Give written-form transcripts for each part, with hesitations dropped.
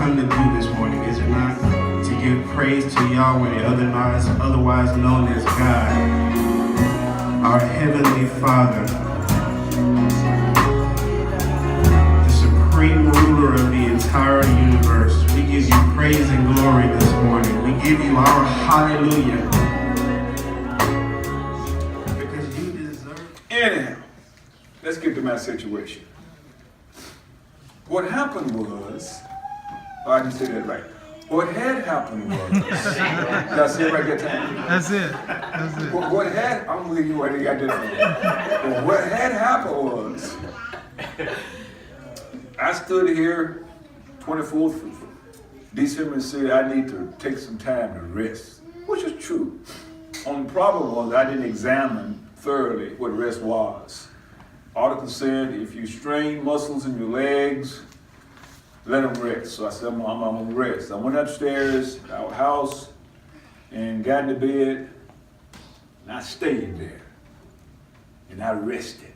come to do this morning, is it not? To give praise to Yahweh, otherwise known as God, our Heavenly Father, the supreme ruler of the entire universe. We give you praise and glory this morning. We give you our hallelujah. Because you deserve. Anyhow, let's get to my situation. What happened was, I didn't say that right. What had happened was, did I say it right that time? That's it. That's it. What had, I'm gonna give you what I got this from. What had happened was, I stood here 24th of December and said I need to take some time to rest, which is true. Only problem was I didn't examine thoroughly what rest was. Article said if you strain muscles in your legs, let them rest. So I said, I'm gonna rest. I went upstairs, our house, and got into bed, and I stayed there. And I rested.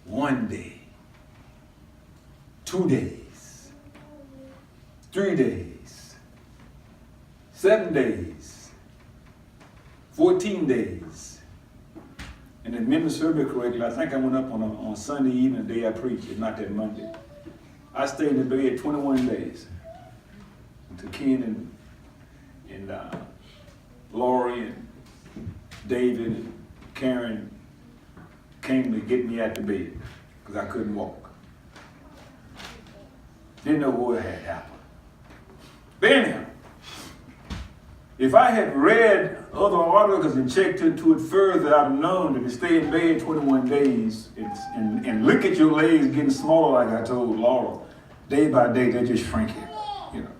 1 day, 2 days, 3 days, 7 days, 14 days. And if memory serves me correctly, I think I went up on Sunday evening, the day I preached, if not that Monday. I stayed in the bed 21 days until Ken and Lori and David and Karen came to get me out the bed because I couldn't walk. Didn't know what had happened. But anyhow, if I had read other articles and checked into it further, I'd have known that to stay in bed 21 days and look at your legs getting smaller, like I told Laura, day by day, they're just shrinking. You know,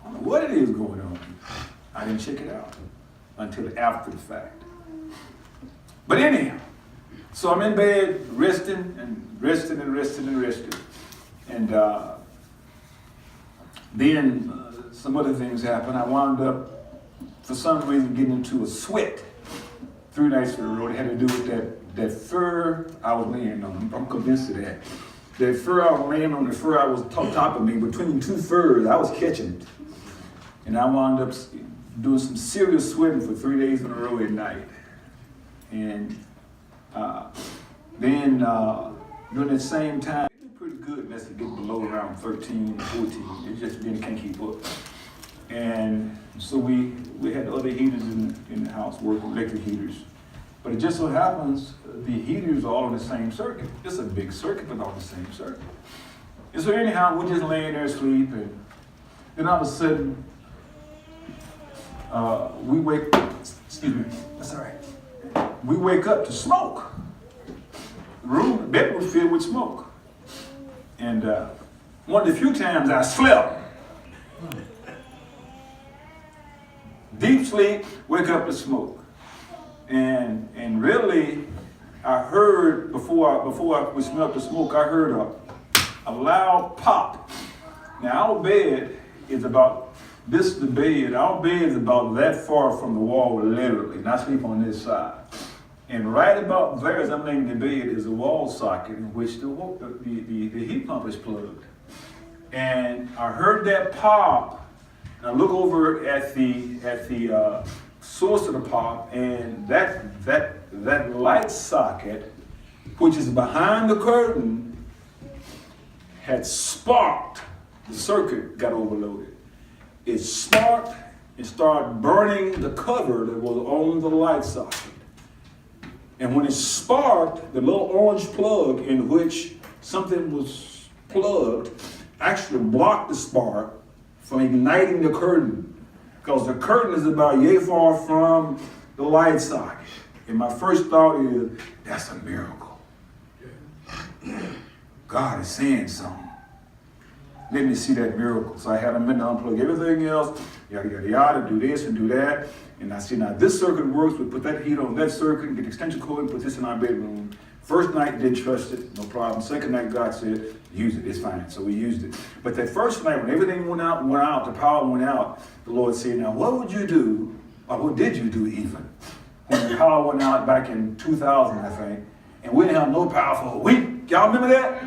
I don't know what it is going on. I didn't check it out until after the fact. But anyhow, so I'm in bed resting and resting and resting and resting. And then some other things happened. I wound up, for some reason, getting into a sweat 3 nights in a row. It had to do with that fur I was laying on. I'm convinced of that. That fur I was laying on, the fur I was on top of me, between 2 furs, I was catching it. And I wound up doing some serious sweating for 3 days in a row at night. And then during that same time, it was pretty good unless it get below around 13, 14. It just really can't keep up. And so we had other heaters in the house, working electric heaters. But it just so happens the heaters are all in the same circuit. It's a big circuit, but all the same circuit. And so anyhow, we're just laying there asleep, and then all of a sudden, we wake up to smoke. The bed was filled with smoke. And one of the few times I slept. Deep sleep, wake up to smoke. And really, I heard, before we smelled the smoke, I heard a loud pop. Now our bed is about, this is the bed, our bed is about that far from the wall, literally, and I sleep on this side. And right about there, as I'm laying in the bed, is a wall socket in which the heat pump is plugged. And I heard that pop, and I look over at the source of the pop, and that light socket, which is behind the curtain, had sparked. The circuit got overloaded. It sparked and started burning the cover that was on the light socket. And when it sparked, the little orange plug in which something was plugged actually blocked the spark from igniting the curtain. Because the curtain is about yay far from the light socket. And my first thought is, that's a miracle. God is saying something. Let me see that miracle. So I had them in to unplug everything else, yada, yada, yada, do this and do that. And I see now this circuit works, we put that heat on that circuit, get the extension cord and put this in our bedroom. First night, didn't trust it, no problem. Second night, God said, use it, it's fine. So we used it. But that first night, when everything went out, the power went out, the Lord said, now what would you do, or what did you do even, when the power went out back in 2000, I think, and we didn't have no power for a week? Y'all remember that?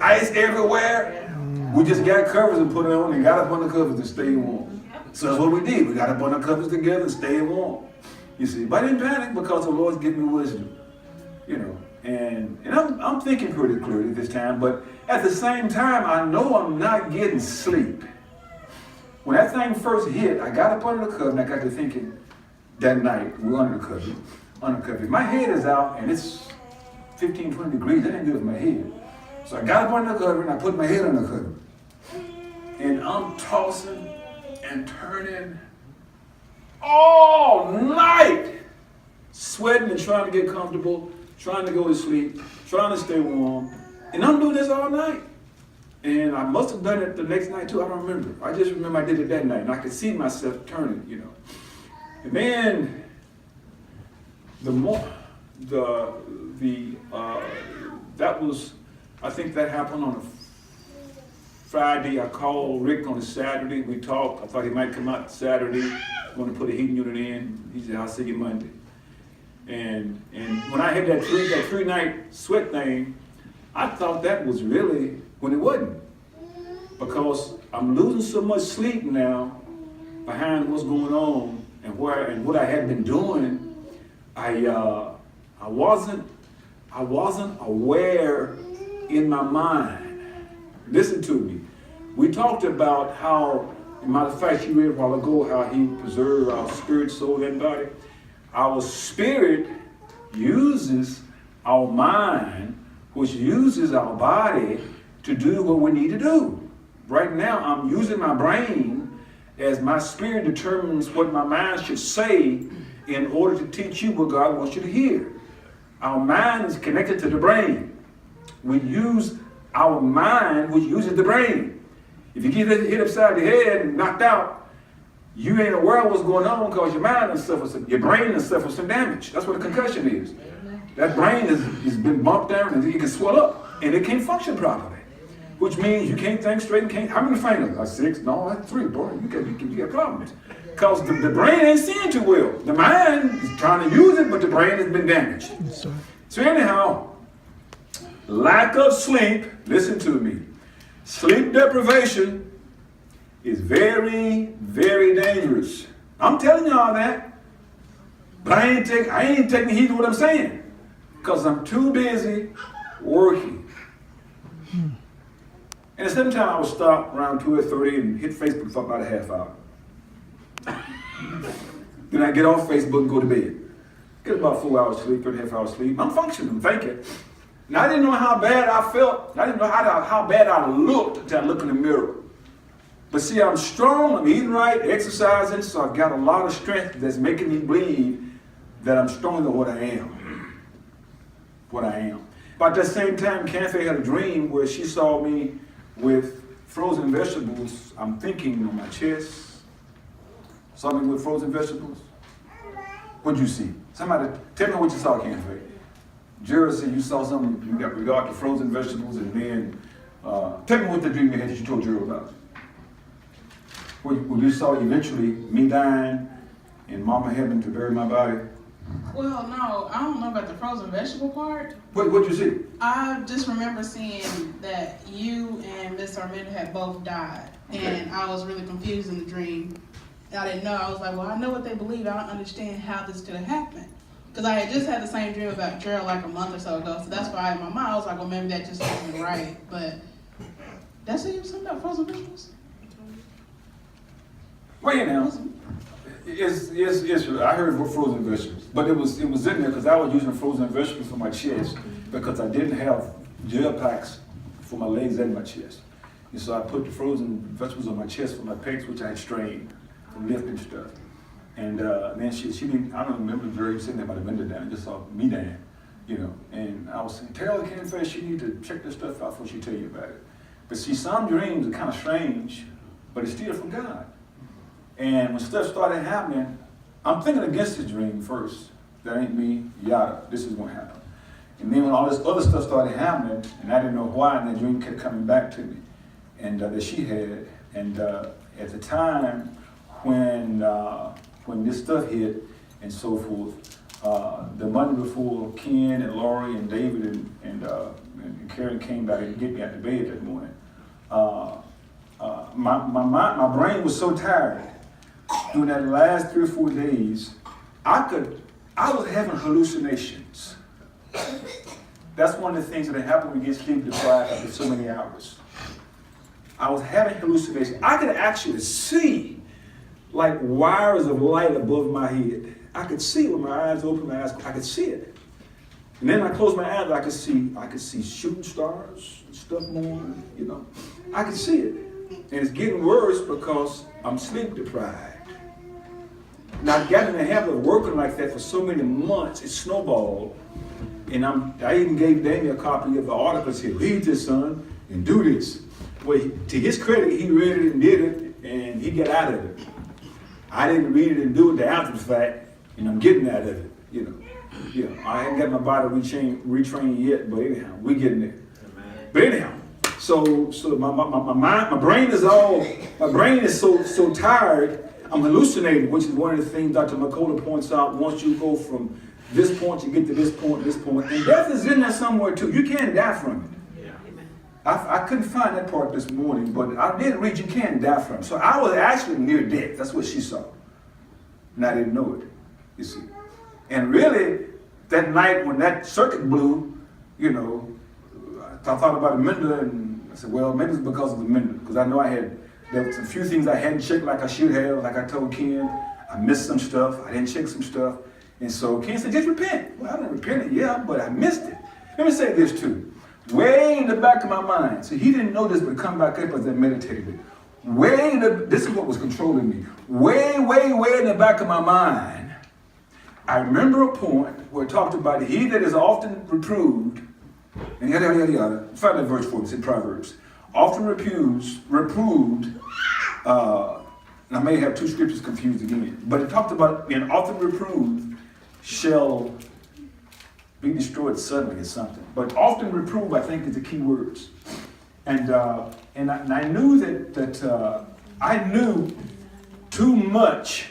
Ice everywhere. We just got covers and put it on and got up on the covers and stayed warm. So that's what we did. We got up on the covers together and stayed warm. You see, but I didn't panic because the Lord's given me wisdom. You know, and I'm thinking pretty clearly this time, but at the same time, I know I'm not getting sleep. When that thing first hit, I got up under the cover and I got to thinking that night, we were under the cover. My head is out and it's 15, 20 degrees. That ain't good for my head. So I got up under the cover and I put my head on the cover. And I'm tossing and turning all night, sweating and trying to get comfortable, trying to go to sleep, trying to stay warm. And I'm doing this all night. And I must have done it the next night too. I don't remember. I just remember I did it that night and I could see myself turning, you know. And then that was, I think that happened on a Friday. I called Rick on a Saturday. We talked. I thought he might come out Saturday. I'm going to put a heating unit in. He said, I'll see you Monday. And when I had that 3-night sweat thing, I thought that was really when it wasn't. Because I'm losing so much sleep now behind what's going on and what I had been doing. I wasn't aware in my mind. Listen to me. We talked about how, matter of fact, you read a while ago how he preserved our spirit, soul, and body. Our spirit uses our mind, which uses our body to do what we need to do. Right now, I'm using my brain as my spirit determines what my mind should say in order to teach you what God wants you to hear. Our mind is connected to the brain. We use our mind, which uses the brain. If you get hit upside the head and knocked out, you ain't aware of what's going on because your mind has suffered, your brain has suffered some damage. That's what a concussion is. That brain has been bumped down and it can swell up and it can't function properly. Which means you can't think straight and can't. How many fingers? Like 6? No, that's 3, boy. You got problems. Because the brain ain't seeing too well. The mind is trying to use it, but the brain has been damaged. So anyhow, lack of sleep, listen to me. Sleep deprivation is very, very dangerous. I'm telling y'all that. But I ain't taking heed to what I'm saying. Because I'm too busy working. And sometimes I would stop around 2:30 and hit Facebook for about a half hour. Then I get off Facebook and go to bed. Get about 4 hours sleep, 3.5 hours sleep. I'm functioning, I'm thinking. And I didn't know how bad I felt. I didn't know how bad I looked until I looked in the mirror. But see, I'm strong, I'm eating right, exercising, so I've got a lot of strength that's making me believe that I'm stronger than what I am. But at the same time, Kathy had a dream where she saw me with frozen vegetables, I'm thinking on my chest. Saw me with frozen vegetables. What'd you see? Somebody, tell me what you saw, Kathy. Jared said you saw something you got regard to frozen vegetables, and then tell me what the dream you had that you told Jared about. When you saw eventually me dying and Mama having to bury my body. Well, no, I don't know about the frozen vegetable part. What'd you see? I just remember seeing that you and Miss Arminda had both died, and I was really confused in the dream. I didn't know. I was like, well, I know what they believe. I don't understand how this could have happened. Because I had just had the same dream about Gerald like a month or so ago, so that's why in my mind I was like, well, maybe that just wasn't right. But that's what you were saying about frozen vegetables? Wait now. Yes, I heard frozen vegetables, but it was in there because I was using frozen vegetables for my chest because I didn't have gel packs for my legs and my chest. And so I put the frozen vegetables on my chest for my pecs, which I had strained from lifting stuff. And then she didn't, I don't remember Jerry sitting there by the window down, just saw me down, you know. And I was saying, tell the Ken Face you need to check this stuff out before she tell you about it. But see, some dreams are kind of strange, but it's still from God. And when stuff started happening, I'm thinking against the dream first. That ain't me, yada, this is gonna happen. And then when all this other stuff started happening, and I didn't know why, and that dream kept coming back to me, and that she had. And at the time when this stuff hit and so forth, the Monday before Ken and Laurie and David and Karen came back and get me out of bed that morning, my brain was so tired during that last 3 or 4 days. I was having hallucinations. That's one of the things that happen when you get sleep deprived after so many hours. I was having hallucinations. I could actually see like wires of light above my head. I could see it with my eyes open, I could see it. And then I closed my eyes, I could see shooting stars and stuff moving, you know. I could see it. And it's getting worse because I'm sleep deprived. Now I've gotten in the habit of working like that for so many months, it snowballed. And I even gave Danny a copy of the article, said, read this, son, and do this. Well, to his credit, he read it and did it, and he got out of it. I didn't read it and do it after the fact, and I'm getting out of it, you know. Yeah, I haven't got my body retrained yet, but anyhow, we're getting there. Amen. But anyhow, so my brain is so tired, I'm hallucinating, which is one of the things Dr. McCullough points out. Once you go from this point, you get to this point, and death is in there somewhere too. You can't die from it. I couldn't find that part this morning, but I did read you can die from it. So I was actually near death. That's what she saw. And I didn't know it, you see. And really, that night when that circuit blew, you know, I thought about Amanda, and I said, well, maybe it's because of Amanda, because I know there was a few things I hadn't checked like I should have, like I told Ken. I missed some stuff. I didn't check some stuff. And so Ken said, just repent. Well, I didn't repent, yeah, but I missed it. Let me say this too. Way in the back of my mind, so he didn't know this, but come back up as I meditated it. This is what was controlling me. Way in the back of my mind, I remember a point where it talked about he that is often reproved, and yada. Find that verse for me, it's in Proverbs. Often reproved, and I may have two scriptures confused again, but it talked about being often reproved shall be destroyed suddenly or something. But often reprove, I think, is the key words. And I knew that I knew too much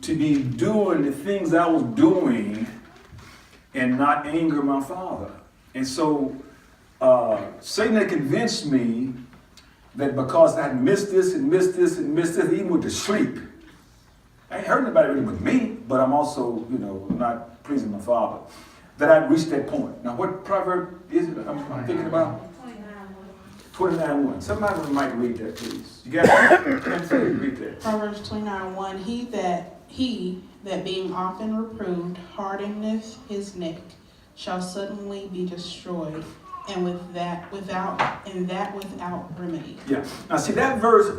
to be doing the things I was doing and not anger my father. And so Satan had convinced me that because I had missed this, he went to sleep. I ain't hurt anybody really with me, but I'm also, you know, not pleasing my father. That I'd reached that point. Now, what proverb is it I'm thinking about? 29:1. Somebody might read that, please. You got it? Read that. Proverbs 29:1. He that being often reproved hardeneth his neck shall suddenly be destroyed, and without remedy. Yeah. Now, see, that verse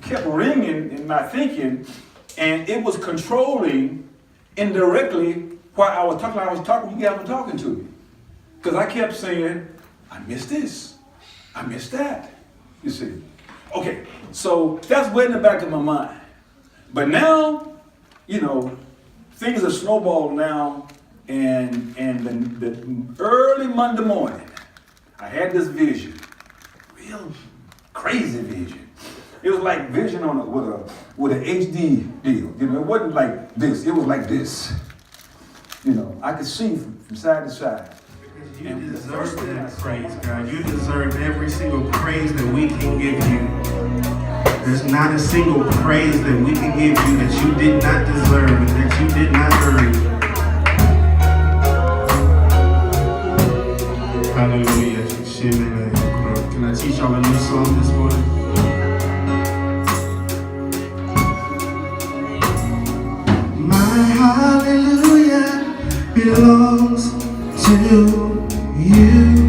kept ringing in my thinking, and it was controlling indirectly while I was talking, you guys were talking to me. Because I kept saying, I missed this. I missed that. You see. Okay, so that's way in the back of my mind. But now, you know, things have snowballed now, and the early Monday morning, I had this vision. Real crazy vision. It was like vision with a HD deal. You know, it wasn't like this. It was like this. You know, I could see from side to side. You deserve that praise, God. You deserve every single praise that we can give you. There's not a single praise that we can give you that you did not deserve and that you did not earn. Hallelujah. Can I teach y'all a new song this morning? My hallelujah belongs to you.